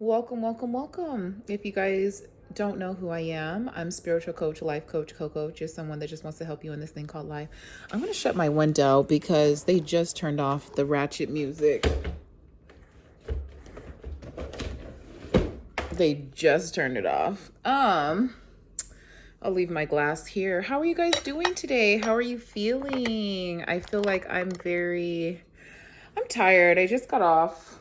Welcome, welcome, welcome. If you guys don't know who I am, I'm spiritual coach, life coach, co-coach, just someone that just wants to help you in this thing called life. I'm going to shut my window because they just turned off the ratchet music. They just turned it off. I'll leave my glass here. How are you guys doing today? How are you feeling? I feel like I'm tired. I just got off.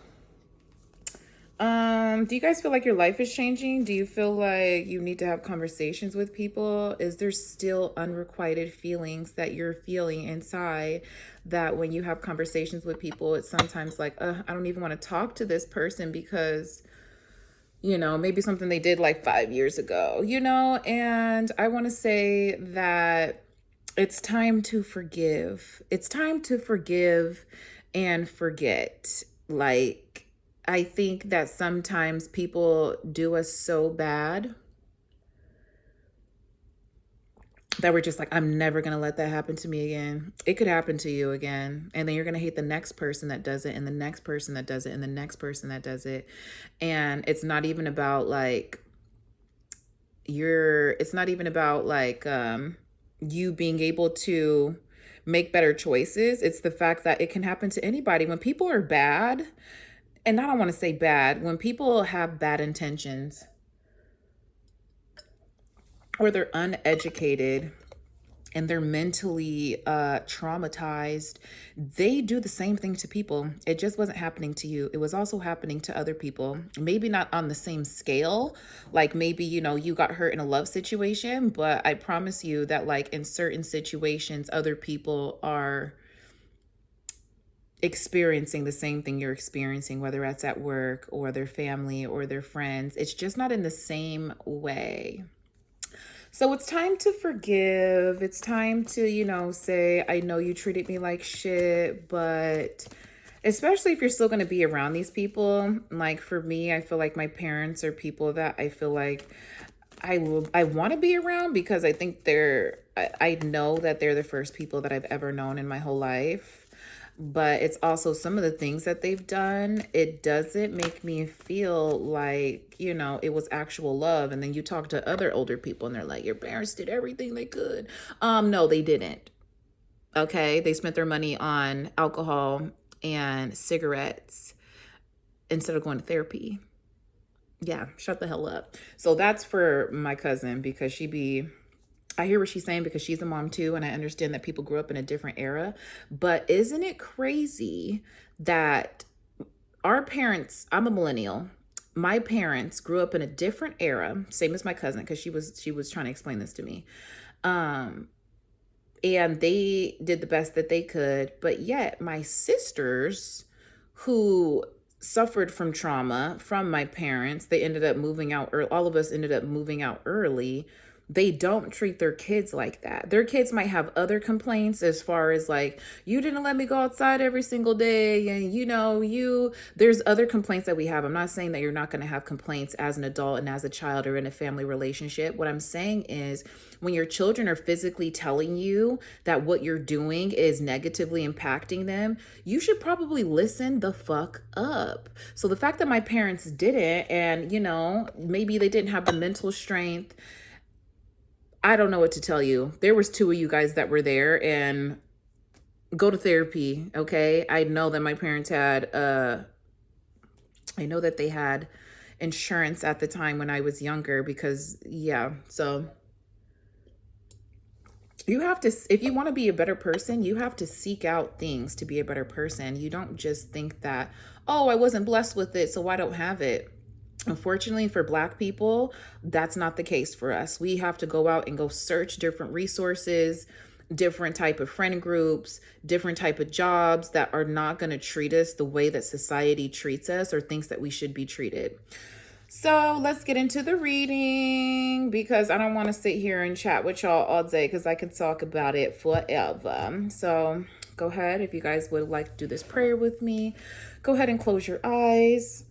Do you guys feel like your life is changing? Do you feel like you need to have conversations with people? Is there still unrequited feelings that you're feeling inside that when you have conversations with people, it's sometimes like, I don't even want to talk to this person because, maybe something they did like 5 years ago, And I want to say that it's time to forgive. It's time to forgive and forget. Like, I think that sometimes people do us so bad that we're just like, I'm never going to let that happen to me again. It could happen to you again. And then you're going to hate the next person that does it, and the next person that does it, and the next person that does it. And it's not even about like, it's not even about like, you being able to make better choices. It's the fact that it can happen to anybody. When people are bad, and I don't want to say bad, when people have bad intentions or they're uneducated and they're mentally traumatized, they do the same thing to people. It just wasn't happening to you. It was also happening to other people. Maybe not on the same scale. Like maybe, you got hurt in a love situation, but I promise you that like in certain situations, other people are experiencing the same thing you're experiencing, whether that's at work or their family or their friends. It's just not in the same way. So it's time to forgive. It's time to, say, I know you treated me like shit, but especially if you're still going to be around these people. Like for me, I feel like my parents are people that I feel like I want to be around because I think I know that they're the first people that I've ever known in my whole life. But it's also some of the things that they've done, it doesn't make me feel like, it was actual love. And then you talk to other older people and they're like, your parents did everything they could. No, they didn't. Okay. They spent their money on alcohol and cigarettes instead of going to therapy. Yeah, shut the hell up. So that's for my cousin because I hear what she's saying because she's a mom too, and I understand that people grew up in a different era. But isn't it crazy that our parents, I'm a millennial, my parents grew up in a different era, same as my cousin, because she was trying to explain this to me. Um, and they did the best that they could, but yet my sisters who suffered from trauma from my parents, they ended up moving out, or all of us ended up moving out early. They don't treat their kids like that. Their kids might have other complaints as far as like, you didn't let me go outside every single day. And there's other complaints that we have. I'm not saying that you're not going to have complaints as an adult and as a child or in a family relationship. What I'm saying is when your children are physically telling you that what you're doing is negatively impacting them, you should probably listen the fuck up. So the fact that my parents didn't, and maybe they didn't have the mental strength, I don't know what to tell you. There was two of you guys that were there, and go to therapy, okay? I know that my parents had I know that they had insurance at the time when I was younger because yeah. So you have to, if you want to be a better person, you have to seek out things to be a better person. You don't just think that, oh, I wasn't blessed with it, so I don't have it. Unfortunately for Black people, that's not the case for us. We have to go out and go search different resources, different type of friend groups, different type of jobs that are not going to treat us the way that society treats us or thinks that we should be treated. So let's get into the reading because I don't want to sit here and chat with y'all all day because I could talk about it forever. So go ahead, if you guys would like to do this prayer with me, go ahead and close your eyes.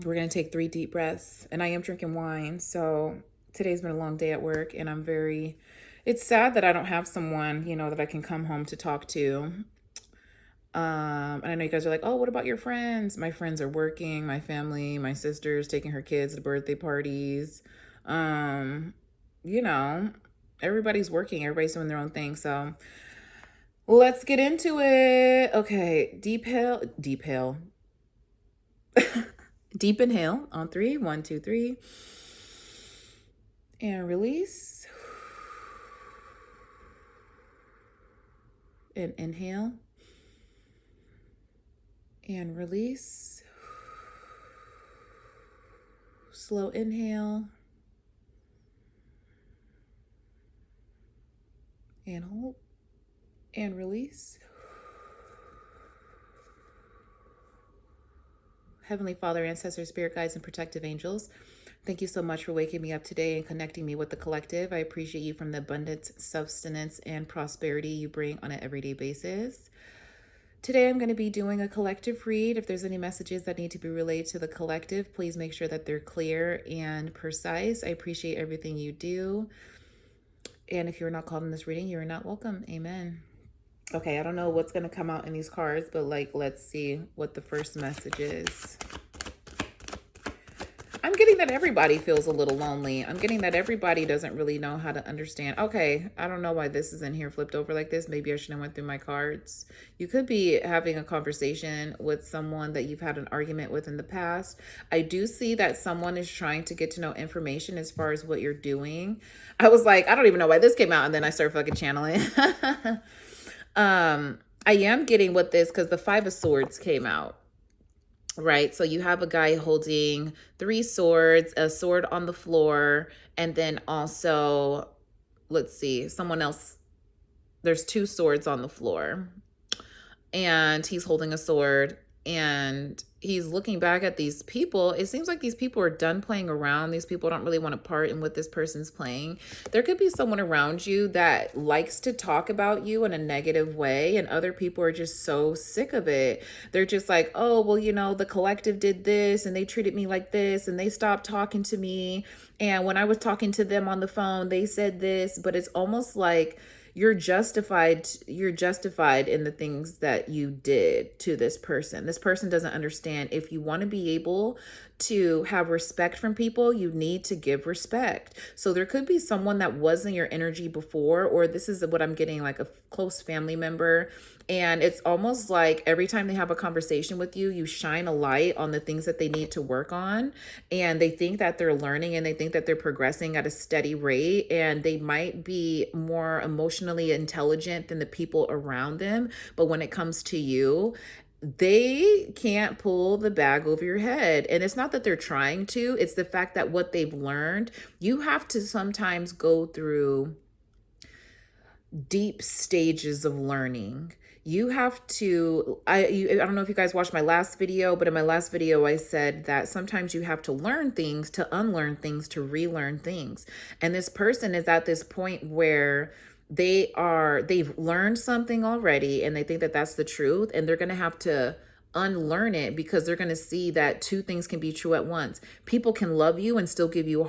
We're going to take 3 deep breaths, and I am drinking wine. So today's been a long day at work, and it's sad that I don't have someone, that I can come home to talk to. And I know you guys are like, oh, what about your friends? My friends are working, my family, my sister's taking her kids to birthday parties. Um, you know, everybody's working, everybody's doing their own thing. So let's get into it. Okay, deep hail, deep inhale on three. 1, 2, 3. And release. And inhale. And release. Slow inhale. And hold. And release. Heavenly Father, ancestors, spirit guides, and protective angels, thank you so much for waking me up today and connecting me with the collective. I appreciate you from the abundance, sustenance, and prosperity you bring on an everyday basis. Today, I'm going to be doing a collective read. If there's any messages that need to be relayed to the collective, please make sure that they're clear and precise. I appreciate everything you do. And if you're not called in this reading, you're not welcome. Amen. Okay, I don't know what's going to come out in these cards, but let's see what the first message is. I'm getting that everybody feels a little lonely. I'm getting that everybody doesn't really know how to understand. Okay, I don't know why this is in here flipped over like this. Maybe I should have went through my cards. You could be having a conversation with someone that you've had an argument with in the past. I do see that someone is trying to get to know information as far as what you're doing. I was like, I don't even know why this came out, and then I started fucking channeling. I am getting what this, because the Five of Swords came out. Right. So you have a guy holding 3 swords, a sword on the floor, and then also, let's see, someone else. There's 2 swords on the floor, and he's holding a sword, and he's looking back at these people. It seems like these people are done playing around. These people don't really want to part in what this person's playing. There could be someone around you that likes to talk about you in a negative way, and other people are just so sick of it. They're just like, oh, well, the collective did this and they treated me like this and they stopped talking to me. And when I was talking to them on the phone, they said this. But it's almost like you're justified in the things that you did to this person doesn't understand. If you want to be able to have respect from people, you need to give respect. So there could be someone that wasn't your energy before, or this is what I'm getting, like a close family member, and it's almost like every time they have a conversation with you, you shine a light on the things that they need to work on, and they think that they're learning and they think that they're progressing at a steady rate, and they might be more emotionally intelligent than the people around them. But when it comes to you, they can't pull the bag over your head. And it's not that they're trying to, it's the fact that what they've learned, you have to sometimes go through deep stages of learning. You have to, I don't know if you guys watched my last video, but in my last video, I said that sometimes you have to learn things to unlearn things to relearn things. And this person is at this point where they've learned something already and they think that that's the truth, and they're going to have to unlearn it, because they're going to see that 2 things can be true at once. People can love you and still give you a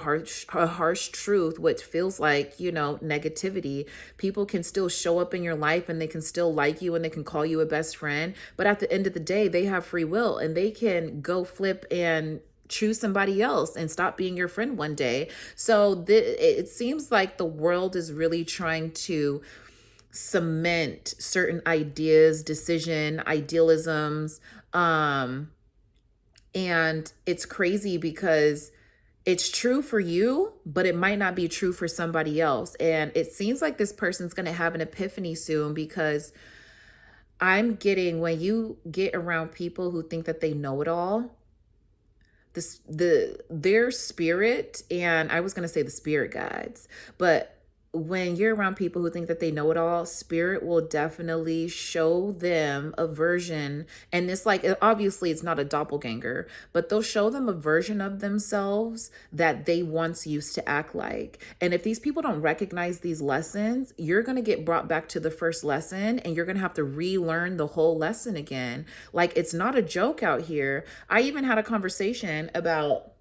harsh truth, which feels like, negativity. People can still show up in your life and they can still like you and they can call you a best friend. But at the end of the day, they have free will and they can go flip and choose somebody else and stop being your friend one day. So it seems like the world is really trying to cement certain ideas, idealisms. And it's crazy because it's true for you, but it might not be true for somebody else. And it seems like this person's going to have an epiphany soon, because I'm getting, when you get around people who think that they know it all, their spirit, and I was going to say the spirit guides, but when you're around people who think that they know it all, spirit will definitely show them a version. And it's like, obviously it's not a doppelganger, but they'll show them a version of themselves that they once used to act like. And if these people don't recognize these lessons, you're going to get brought back to the first lesson and you're going to have to relearn the whole lesson again. Like, it's not a joke out here. I even had a conversation about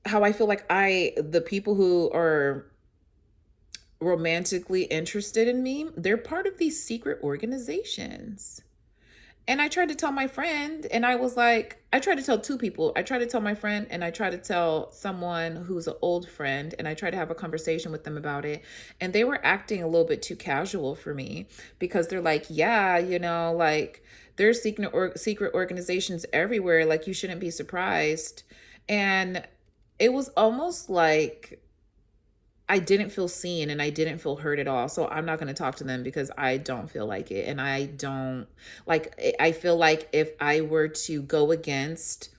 how I feel like the people who are romantically interested in me, they're part of these secret organizations. And I tried to tell my friend, and I was like, I tried to tell two people. I tried to tell my friend, and I tried to tell someone who's an old friend, and I tried to have a conversation with them about it. And they were acting a little bit too casual for me because they're like, yeah, like there's secret organizations everywhere. Like, you shouldn't be surprised. And it was almost like I didn't feel seen and I didn't feel heard at all. So I'm not going to talk to them because I don't feel like it. And I don't like, I feel like if I were to go against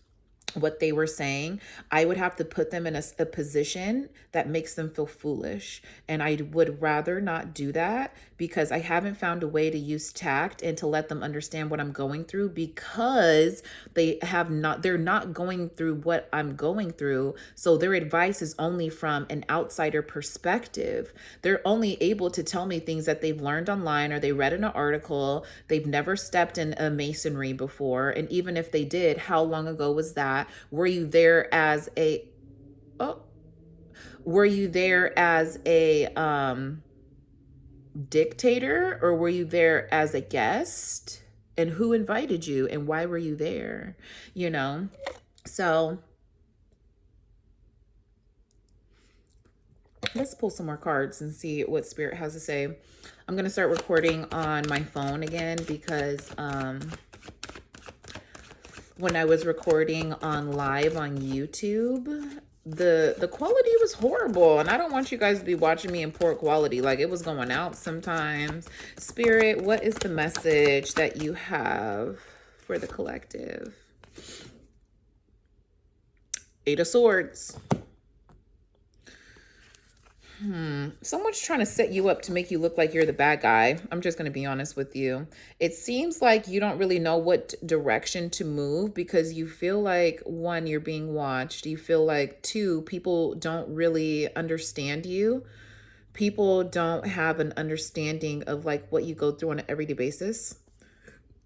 what they were saying, I would have to put them in a position that makes them feel foolish. And I would rather not do that because I haven't found a way to use tact and to let them understand what I'm going through, because they're not going through what I'm going through. So their advice is only from an outsider perspective. They're only able to tell me things that they've learned online or they read in an article. They've never stepped in a masonry before. And even if they did, how long ago was that? Were you there as a oh were you there as a dictator, or were you there as a guest? And who invited you and why were you there? You know? So let's pull some more cards and see what Spirit has to say. I'm going to start recording on my phone again because when I was recording on live on YouTube, the quality was horrible, and I don't want you guys to be watching me in poor quality. Like, it was going out sometimes. Spirit, what is the message that you have for the collective? Eight of Swords. Someone's trying to set you up to make you look like you're the bad guy. I'm just going to be honest with you. It seems like you don't really know what direction to move because you feel like, one, you're being watched. You feel like, two, people don't really understand you. People don't have an understanding of like what you go through on an everyday basis.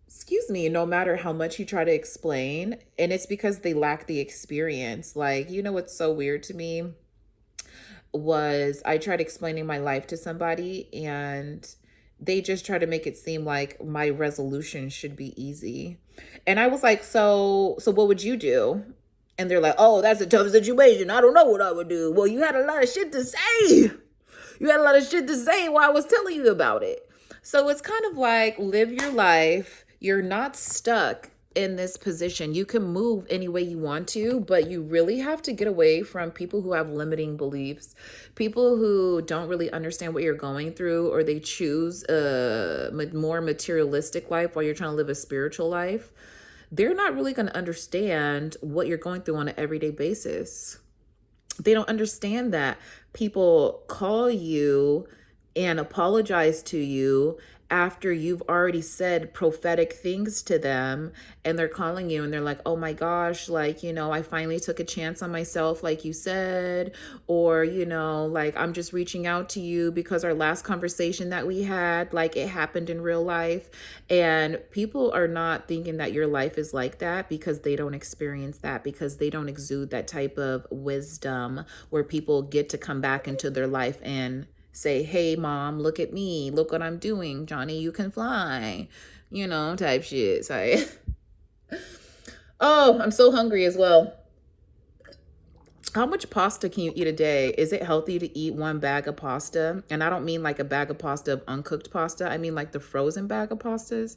Excuse me, no matter how much you try to explain. And it's because they lack the experience. Like, what's so weird to me was I tried explaining my life to somebody and they just try to make it seem like my resolution should be easy. And I was like, so what would you do? And they're like, oh, that's a tough situation. I don't know what I would do. Well, you had a lot of shit to say. You had a lot of shit to say while I was telling you about it. So it's kind of like, live your life. You're not stuck in this position. You can move any way you want to, but you really have to get away from people who have limiting beliefs, people who don't really understand what you're going through, or they choose a more materialistic life while you're trying to live a spiritual life. They're not really going to understand what you're going through on an everyday basis. They don't understand that people call you and apologize to you after you've already said prophetic things to them, and they're calling you and they're like, oh my gosh, like, I finally took a chance on myself, like you said, or, like, I'm just reaching out to you because our last conversation that we had, like, it happened in real life. And people are not thinking that your life is like that because they don't experience that, because they don't exude that type of wisdom where people get to come back into their life and say, hey, mom, look at me. Look what I'm doing. Johnny, you can fly. Type shit. Sorry. Oh, I'm so hungry as well. How much pasta can you eat a day? Is it healthy to eat one bag of pasta? And I don't mean like a bag of pasta of uncooked pasta. I mean like the frozen bag of pastas.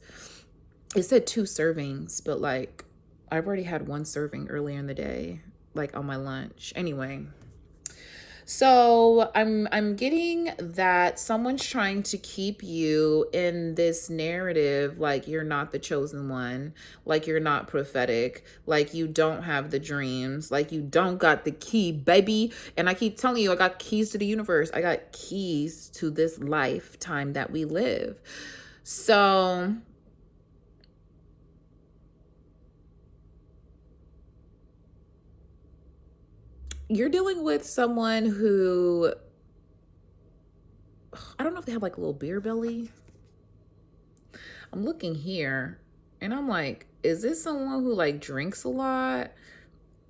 It said 2 servings, but like I've already had 1 serving earlier in the day, like on my lunch. Anyway. So I'm getting that someone's trying to keep you in this narrative like you're not the chosen one, like you're not prophetic, like you don't have the dreams, like you don't got the key, baby. And I keep telling you, I got keys to the universe. I got keys to this lifetime that we live. So you're dealing with someone who, I don't know if they have like a little beer belly. I'm looking here and I'm like, is this someone who like drinks a lot?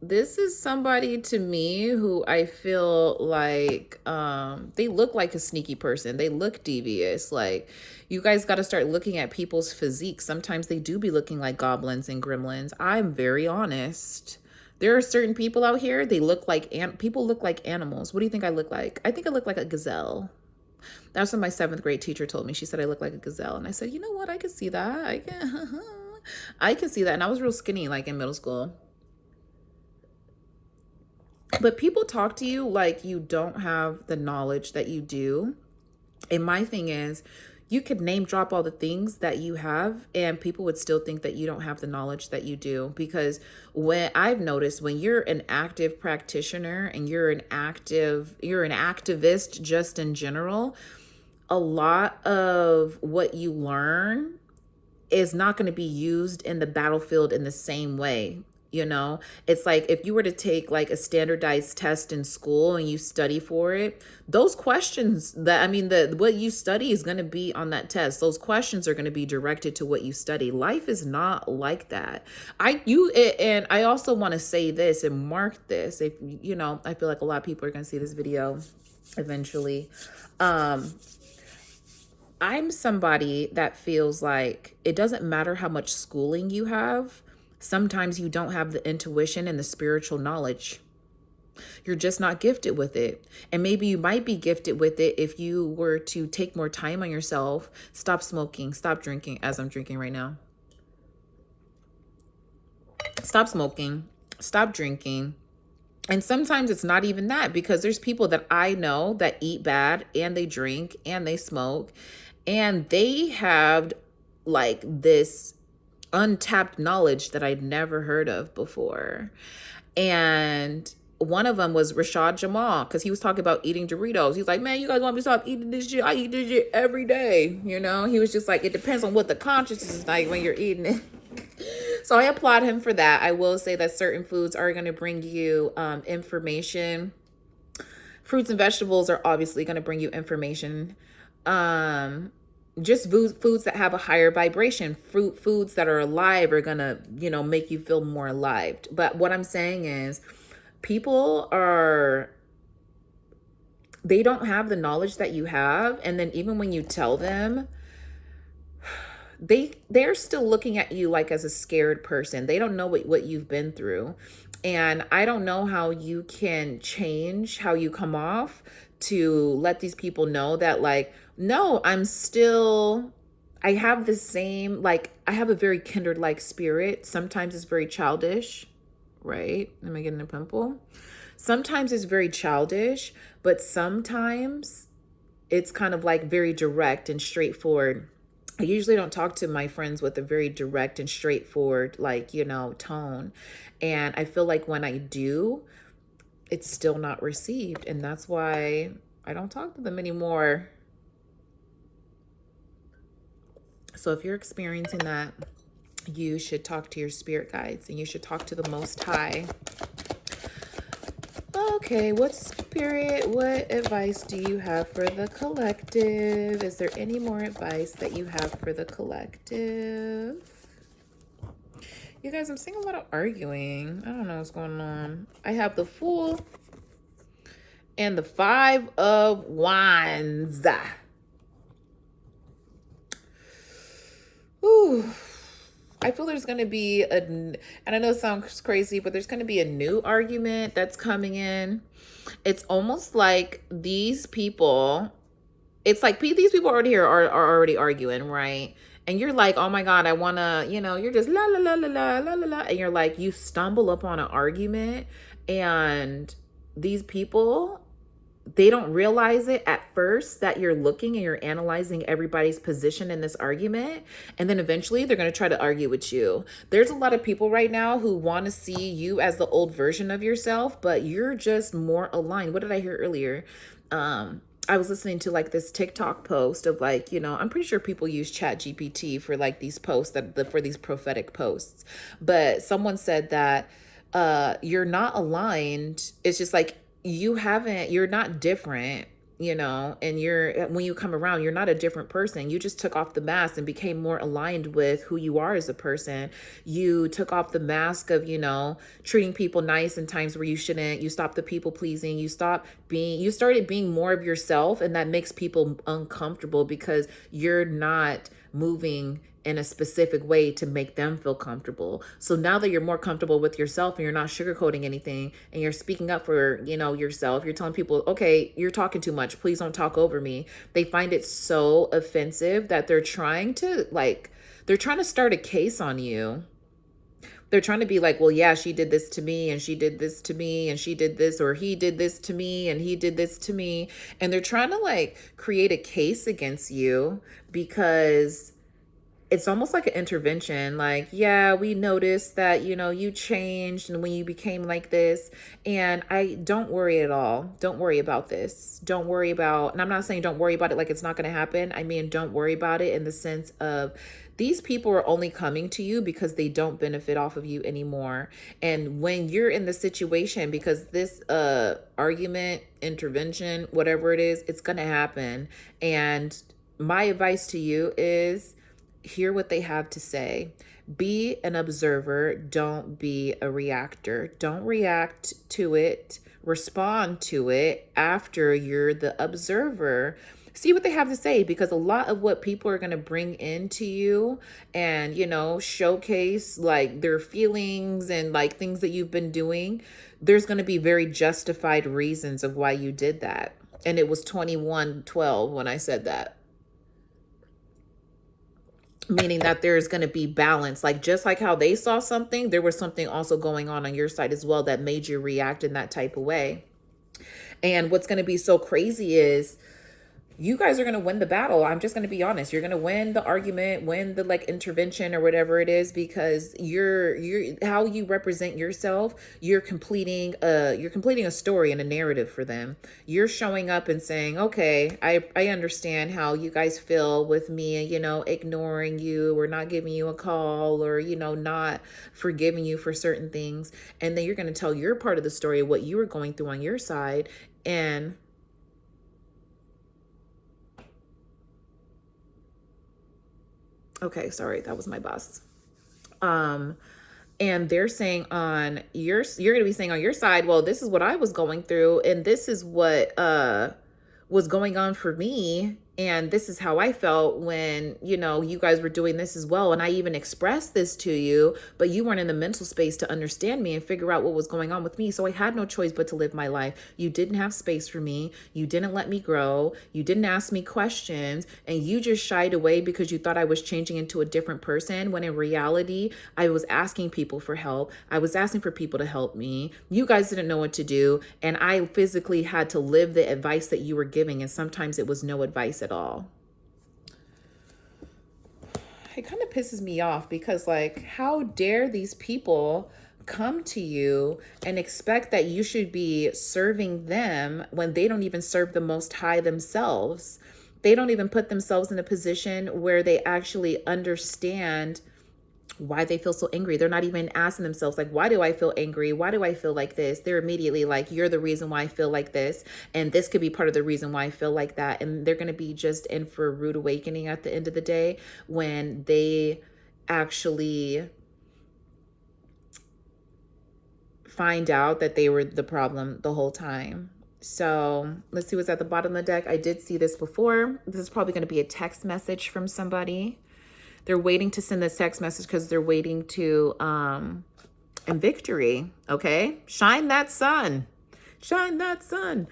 this is somebody to me who I feel like they look like a sneaky person. They look devious. Like, you guys got to start looking at people's physique. Sometimes they do be looking like goblins and gremlins. I'm very honest. There are certain people out here, they look like people look like animals. What do you think I look like? I think I look like a gazelle. That's what my seventh grade teacher told me. She said I look like a gazelle. And I said, you know what? I can see that. I can I can see that. And I was real skinny like in middle school. But people talk to you like you don't have the knowledge that you do. And my thing is, you could name drop all the things that you have, and people would still think that you don't have the knowledge that you do. Because when I've noticed, when you're an active practitioner and you're an activist just in general, a lot of what you learn is not going to be used in the battlefield in the same way. It's like if you were to take like a standardized test in school and you study for it, those questions the what you study is going to be on that test. Those questions are going to be directed to what you study. Life is not like that. And I also want to say this and mark this. If I feel like a lot of people are going to see this video eventually. I'm somebody that feels like it doesn't matter how much schooling you have. Sometimes you don't have the intuition and the spiritual knowledge. You're just not gifted with it. And maybe you might be gifted with it if you were to take more time on yourself, stop smoking, stop drinking, as I'm drinking right now. Stop smoking, stop drinking. And sometimes it's not even that, because there's people that I know that eat bad and they drink and they smoke, and they have like this untapped knowledge that I'd never heard of before. And one of them was Rashad Jamal, because he was talking about eating Doritos. He's like, man, you guys want me to stop eating this shit? I eat this shit every day. He was just like, it depends on what the consciousness is like when you're eating it. So I applaud him for that. I will say that certain foods are going to bring you information. Fruits and vegetables are obviously going to bring you information. Just foods that have a higher vibration. Foods that are alive are going to, make you feel more alive. But what I'm saying is, they don't have the knowledge that you have. And then even when you tell them, they're still looking at you like as a scared person. They don't know what you've been through. And I don't know how you can change how you come off to let these people know that, like, no, I have the same, like, I have a very kindred like spirit. Sometimes it's very childish, right? Am I getting a pimple? Sometimes it's very childish, but sometimes it's kind of like very direct and straightforward. I usually don't talk to my friends with a very direct and straightforward, tone. And I feel like when I do, it's still not received. And that's why I don't talk to them anymore. So if you're experiencing that, you should talk to your spirit guides and you should talk to the Most High. Okay, what advice do you have for the collective? Is there any more advice that you have for the collective? You guys, I'm seeing a lot of arguing. I don't know what's going on. I have the Fool and the Five of Wands. Ooh. I feel there's going to be and I know it sounds crazy, but there's going to be a new argument that's coming in. It's almost like these people already here are already arguing, right? And you're like, oh my God, I want to, you're just la, la, la, la, la, la, la, la. And you're like, you stumble upon an argument, and these people, they don't realize it at first that you're looking and you're analyzing everybody's position in this argument. And then eventually they're going to try to argue with you. There's a lot of people right now who want to see you as the old version of yourself, but you're just more aligned. What did I hear earlier? I was listening to like this TikTok post of like, I'm pretty sure people use ChatGPT for like these posts for these prophetic posts. But someone said that you're not aligned. It's just like, you're not different. and when you come around, you're not a different person. You just took off the mask and became more aligned with who you are as a person. You took off the mask of, treating people nice in times where you shouldn't. You stopped the people pleasing. You started being more of yourself, and that makes people uncomfortable because you're not moving in a specific way to make them feel comfortable. So now that you're more comfortable with yourself and you're not sugarcoating anything and you're speaking up for, yourself, you're telling people, okay, you're talking too much. Please don't talk over me. They find it so offensive that they're trying to start a case on you. They're trying to be like, well, yeah, she did this to me and she did this to me and she did this, or he did this to me and he did this to me. And they're trying to create a case against you because it's almost like an intervention. Like, yeah, we noticed that, you changed and when you became like this. And I don't worry at all. Don't worry about this. Don't worry about, and I'm not saying don't worry about it like it's not going to happen. I mean, don't worry about it in the sense of these people are only coming to you because they don't benefit off of you anymore. And when you're in the situation, because this argument, intervention, whatever it is, it's going to happen. And my advice to you is, hear what they have to say. Be an observer. Don't be a reactor. Don't react to it. Respond to it after you're the observer. See what they have to say, because a lot of what people are going to bring into you and, showcase their feelings and things that you've been doing, there's going to be very justified reasons of why you did that. And it was 21:12 when I said that, meaning that there's going to be balance. Just like how they saw something, there was something also going on your side as well that made you react in that type of way. And what's going to be so crazy is you guys are going to win the battle. I'm just going to be honest. You're going to win the argument, win the intervention or whatever it is, because you're how you represent yourself. You're completing a story and a narrative for them. You're showing up and saying, okay, I understand how you guys feel with me, ignoring you or not giving you a call or, not forgiving you for certain things. And then you're going to tell your part of the story of what you were going through on your side. And okay, sorry, that was my boss. And they're saying you're going to be saying on your side, well, this is what I was going through and this is what was going on for me. And this is how I felt when, you guys were doing this as well. And I even expressed this to you, but you weren't in the mental space to understand me and figure out what was going on with me. So I had no choice but to live my life. You didn't have space for me. You didn't let me grow. You didn't ask me questions. And you just shied away because you thought I was changing into a different person. When in reality, I was asking people for help. I was asking for people to help me. You guys didn't know what to do. And I physically had to live the advice that you were giving. And sometimes it was no advice at all. It kind of pisses me off because how dare these people come to you and expect that you should be serving them when they don't even serve the Most High themselves. They don't even put themselves in a position where they actually understand why they feel so angry. They're not even asking themselves, why do I feel angry? Why do I feel like this? They're immediately like, you're the reason why I feel like this. And this could be part of the reason why I feel like that. And they're going to be just in for a rude awakening at the end of the day when they actually find out that they were the problem the whole time. So let's see what's at the bottom of the deck. I did see this before. This is probably going to be a text message from somebody. They're waiting to send this text message because they're waiting to, in victory, okay? Shine that sun. Shine that sun.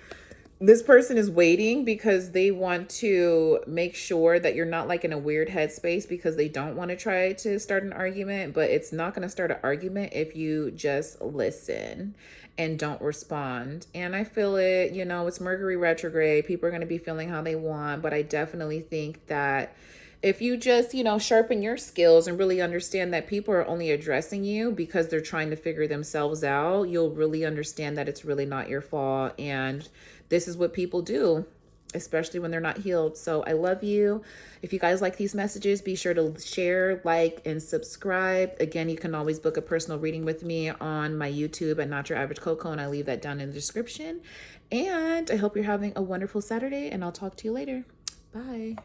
This person is waiting because they want to make sure that you're not in a weird headspace because they don't want to try to start an argument, but it's not going to start an argument if you just listen and don't respond. And I feel it, it's Mercury retrograde. People are going to be feeling how they want, but I definitely think that if you just, sharpen your skills and really understand that people are only addressing you because they're trying to figure themselves out, you'll really understand that it's really not your fault. And this is what people do. especially when they're not healed. So I love you. If you guys like these messages, be sure to share, like, and subscribe. Again, you can always book a personal reading with me on my YouTube at Not Your Average Coco, and I leave that down in the description. And I hope you're having a wonderful Saturday, and I'll talk to you later. Bye.